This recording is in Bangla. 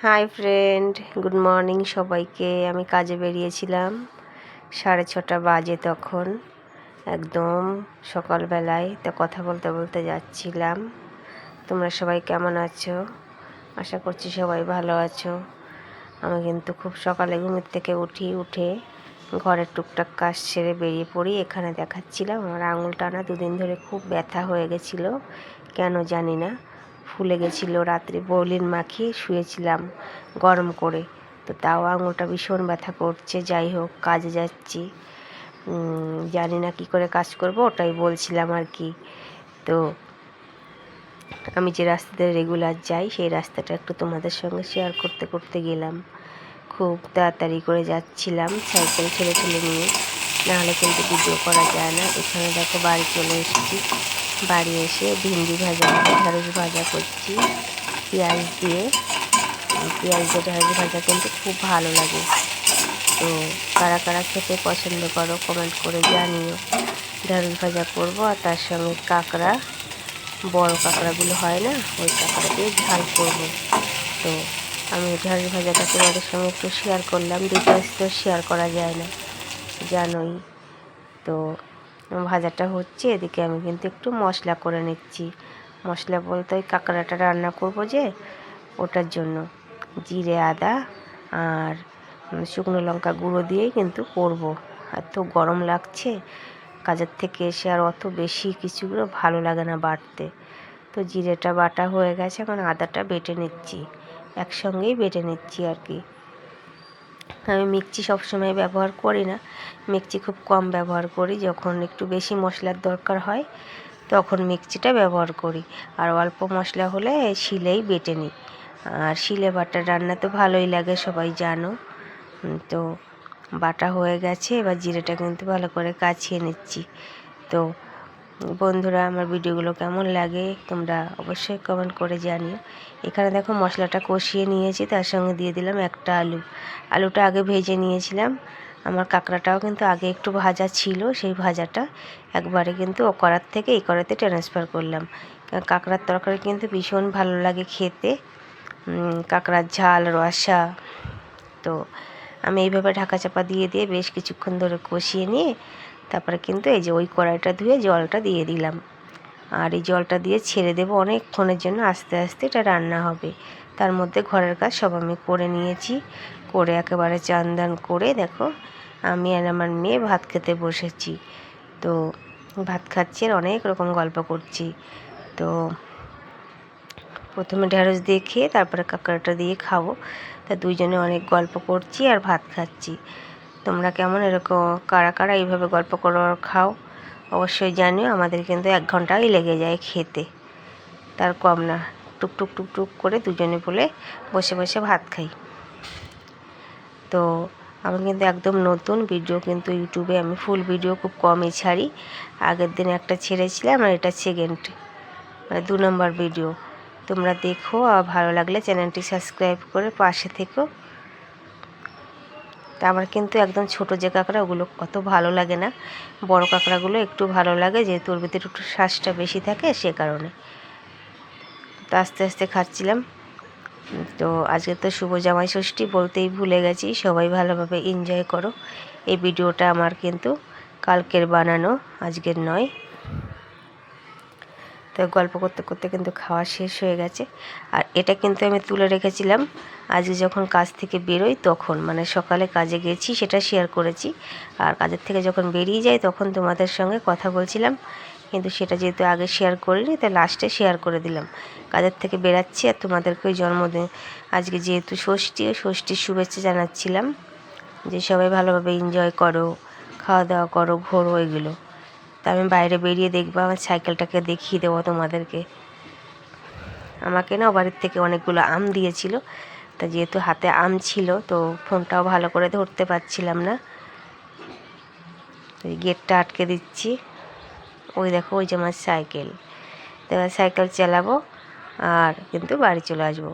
হাই ফ্রেন্ড, গুড মর্নিং সবাইকে। আমি কাজে বেরিয়েছিলাম, 6:30 বাজে তখন, একদম সকালবেলায়। তো কথা বলতে বলতে যাচ্ছিলাম। তোমরা সবাই কেমন আছো? আশা করছি সবাই ভালো আছো। আমি কিন্তু খুব সকালে ঘুমের থেকে উঠে ঘরের টুকটাক কাজ সেরে বেরিয়ে পড়ি। এখানে দেখাচ্ছিলাম আমার আঙুলটা না 2 দিন ধরে খুব ব্যথা হয়ে গেছিলো, কেন জানি না, ফুলে গেছিলো। রাত্রে বলিন মাখিয়ে শুয়েছিলাম গরম করে, তো তাও আঙুলটা ভীষণ ব্যথা করছে। যাই হোক, কাজে যাচ্ছি, জানি না কি করে কাজ করব, ওটাই বলছিলাম আর কি। তো আমি যে রাস্তাতে রেগুলার যাই সেই রাস্তাটা একটু তোমাদের সঙ্গে শেয়ার করতে করতে গেলাম। খুব তাড়াতাড়ি করে যাচ্ছিলাম সাইকেল ঠেলে নিয়ে, নাহলে কিন্তু ভিডিও করা যায় না। এখানে দেখো বাড়ি চলে এসেছি। বাড়ি এসে ঢেঁড়স ভাজা করছি পেঁয়াজ দিয়ে। ঢেঁড়স ভাজা কিন্তু খুব ভালো লাগে। তো কারা কারা খেতে পছন্দ করো কমেন্ট করে জানিও। ঢেঁড়স ভাজা করবো, আর তার সঙ্গে কাঁকড়া, বড় কাঁকড়াগুলো হয় না, ওই কাঁকড়া দিয়ে ঝাল করব। তো আমি ঢেঁড়স ভাজাটা তোমাদের সঙ্গে একটু শেয়ার করলাম। দুটো তো শেয়ার করা যায় না, জানোই তো। ভাজাটা হচ্ছে, এদিকে আমি কিন্তু একটু মশলা করে নিচ্ছি। মশলা বলতে ওই কাঁকড়াটা রান্না করব যে, ওটার জন্য জিরে, আদা আর শুকনো লঙ্কা গুঁড়ো দিয়েই কিন্তু করব। এত গরম লাগছে, কাজের থেকে এসে আর অত বেশি কিছুগুলো ভালো লাগে না বাটতে। তো জিরেটা বাটা হয়ে গেছে, এখন আদাটা বেটে নিচ্ছি, একসঙ্গেই বেটে নিচ্ছি আর কি। আমি মিক্সি সবসময় ব্যবহার করি না, মিক্সি খুব কম ব্যবহার করি। যখন একটু বেশি মশলার দরকার হয় তখন মিক্সিটা ব্যবহার করি, আর অল্প মশলা হলে শিলেই বেটে নিই। আর শিলে বাটা রান্না তো ভালোই লাগে, সবাই জানো। তো বাটা হয়ে গেছে, এবার জিরেটা কিন্তু ভালো করে কাছিয়ে নিচ্ছি। তো বন্ধুরা, আমার ভিডিওগুলো কেমন লাগে তোমরা অবশ্যই কমেন্ট করে জানিও। এখানে দেখো মশলাটা কষিয়ে নিয়েছি, তার সঙ্গে দিয়ে দিলাম একটা আলুটা আগে ভেজে নিয়েছিলাম। আমার কাঁকড়াটাও কিন্তু আগে একটু ভাজা ছিল, সেই ভাজাটা একবারে কিন্তু ও কড়ার থেকে এই কড়াতে ট্রান্সফার করলাম। কাঁকড়ার তরকারি কিন্তু ভীষণ ভালো লাগে খেতে, কাঁকড়ার ঝাল, রসা। তো আমি এইভাবে ঢাকা চাপা দিয়ে বেশ কিছুক্ষণ ধরে কষিয়ে নিয়ে তারপরে কিন্তু এই যে ওই কড়াইটা ধুয়ে জলটা দিয়ে দিলাম। আর এই জলটা দিয়ে ছেড়ে দেবো অনেকক্ষণের জন্য, আস্তে আস্তে এটা রান্না হবে। তার মধ্যে ঘরের কাজ সব আমি করে নিয়েছি, করে একেবারে চান দান করে দেখো আমি আর আমার মেয়ে ভাত খেতে বসেছি। তো ভাত খাচ্ছি আর অনেক রকম গল্প করছি। তো প্রথমে ঢেঁড়স দিয়ে খেয়ে তারপরে কাঁকড়াটা দিয়ে খাবো। তা দুইজনে অনেক গল্প করছি আর ভাত খাচ্ছি। তোমরা কেমন এরকম কারা কারা এইভাবে গল্প করো আর খাও অবশ্যই জানিও। আমাদের কিন্তু 1 ঘন্টাই লেগে যায় খেতে, তার কম না। টুকটুক টুকটুক করে দুজনে বলে বসে বসে ভাত খাই। তো আমি কিন্তু একদম নতুন ভিডিও, কিন্তু ইউটিউবে আমি ফুল ভিডিও খুব কমই ছাড়ি। আগের দিন একটা ছেড়েছিলাম, আর এটা সেকেন্ড, মানে 2 নম্বর ভিডিও। তোমরা দেখো, আর ভালো লাগলে চ্যানেলটি সাবস্ক্রাইব করে পাশে থেকো। তা আমার কিন্তু একদম ছোটো যে কাঁকড়া, ওগুলো অত ভালো লাগে না। বড় কাঁকড়াগুলো একটু ভালো লাগে, যেহেতু ওর ভিতরে একটু শ্বাসটা বেশি থাকে সে কারণে। তো আস্তে আস্তে খাচ্ছিলাম। তো আজকে তো শুভ জামাই ষষ্ঠী, বলতেই ভুলে গেছি। সবাই ভালোভাবে এনজয় করো। এই ভিডিওটা আমার কিন্তু কালকের বানানো, আজকের নয়। তো গল্প করতে করতে কিন্তু খাওয়া শেষ হয়ে গেছে। আর এটা কিন্তু আমি তুলে রেখেছিলাম আজকে যখন কাজ থেকে বেরোই তখন, মানে সকালে কাজে গেছি সেটা শেয়ার করেছি, আর কাজের থেকে যখন বেরিয়ে যাই তখন তোমাদের সঙ্গে কথা বলছিলাম। কিন্তু সেটা যেহেতু আগে শেয়ার করিনি, তাই লাস্টে শেয়ার করে দিলাম। কাজের থেকে বেরাচ্ছি আর তোমাদেরকে ওই জন্মদিন, আজকে যেহেতু ষষ্ঠী, ষষ্ঠীর শুভেচ্ছা জানাচ্ছিলাম, যে সবাই ভালোভাবে এনজয় করো, খাওয়া দাওয়া করো, ঘোরো, এগুলো। তা আমি বাইরে বেরিয়ে দেখবো, আমার সাইকেলটাকে দেখিয়ে দেবো তোমাদেরকে। আমাকে না বাড়ির থেকে অনেকগুলো আম দিয়েছিল, তা যেহেতু হাতে আম ছিল তো ফোনটাও ভালো করে ধরতে পারছিলাম না, তো গেটটা আটকে দিচ্ছি। ওই দেখো, ওই যে আমার সাইকেল। তো এবার সাইকেল চালাবো আর কিন্তু বাড়ি চলে আসবো।